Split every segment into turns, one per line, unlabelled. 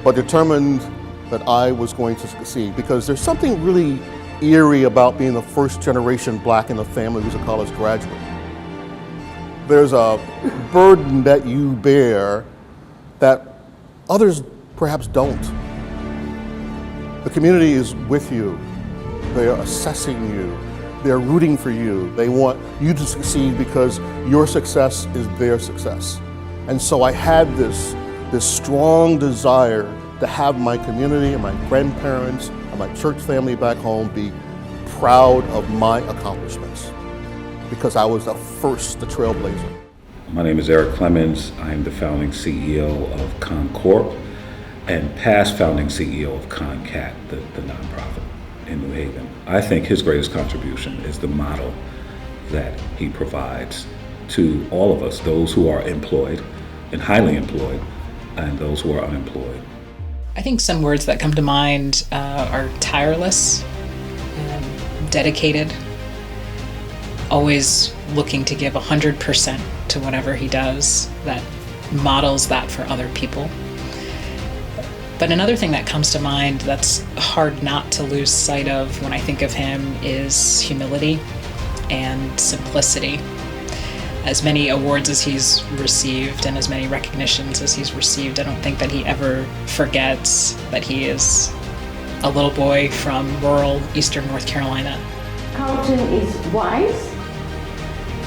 but determined that I was going to succeed, because there's something really eerie about being the first generation black in a family who's a college graduate. There's a burden that you bear that others perhaps don't. The community is with you. They are assessing you. They're rooting for you. They want you to succeed because your success is their success. And so I had this strong desire to have my community and my grandparents and my church family back home be proud of my accomplishments, because I was the first, the trailblazer.
My name is Eric Clemens. I'm the founding CEO of ConnCORP and past founding CEO of ConnCAT, the nonprofit in New Haven. I think his greatest contribution is the model that he provides to all of us, those who are employed and highly employed, and those who are unemployed.
I think some words that come to mind are tireless, dedicated, always looking to give 100% to whatever he does, that models that for other people. But another thing that comes to mind that's hard not to lose sight of when I think of him is humility and simplicity. As many awards as he's received and as many recognitions as he's received, I don't think that he ever forgets that he is a little boy from rural eastern North Carolina.
Carlton is wise.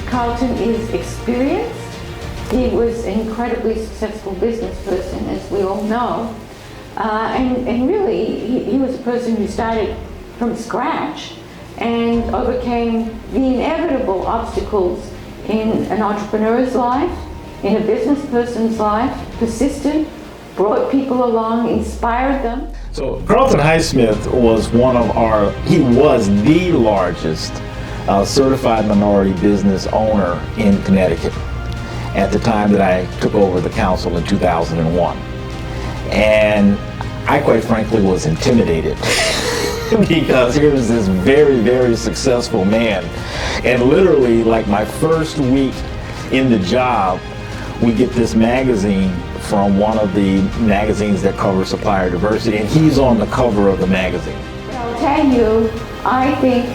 Carlton is experienced. He was an incredibly successful business person, as we all know. And really, he was a person who started from scratch and overcame the inevitable obstacles in an entrepreneur's life, in a business person's life, persisted, brought people along, inspired them.
So Carlton Highsmith was he was the largest certified minority business owner in Connecticut at the time that I took over the council in 2001. And I quite frankly was intimidated because here was this very, very successful man. And literally, like my first week in the job, we get this magazine from one of the magazines that cover supplier diversity, and he's on the cover of the magazine.
I'll tell you, I think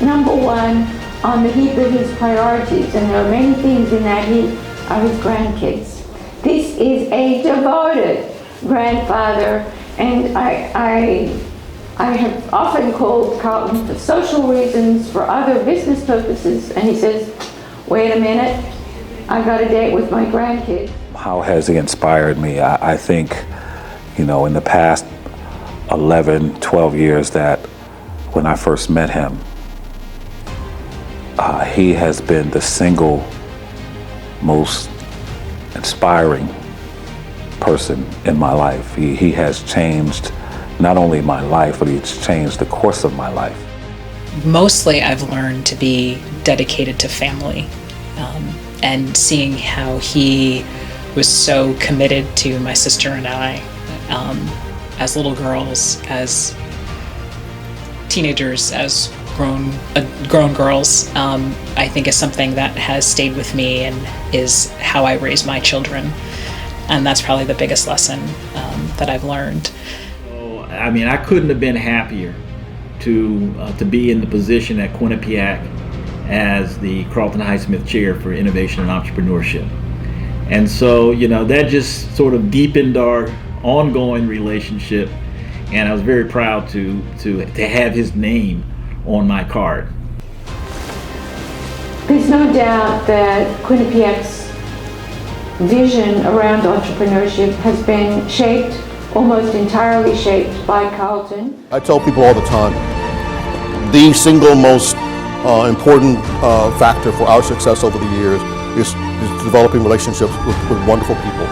number one on the heap of his priorities, and there are many things in that heap, are his grandkids. This is a devoted grandfather, and I have often called Carlton for social reasons, for other business purposes, and he says, wait a minute, I got a date with my grandkid.
How has he inspired me? I think, in the past 11, 12 years that when I first met him, he has been the single most inspiring person in my life. He has changed not only my life, but he's changed the course of my life.
Mostly I've learned to be dedicated to family, and seeing how he was so committed to my sister and I as little girls, as teenagers, as grown girls, I think is something that has stayed with me and is how I raise my children. And that's probably the biggest lesson that I've learned.
I couldn't have been happier to be in the position at Quinnipiac as the Carlton Highsmith Chair for Innovation and Entrepreneurship. And so, that just sort of deepened our ongoing relationship, and I was very proud to have his name on my card.
There's no doubt that Quinnipiac's vision around entrepreneurship has been shaped, almost entirely shaped by Carlton.
I tell people all the time, the single most important factor for our success over the years is developing relationships with wonderful people.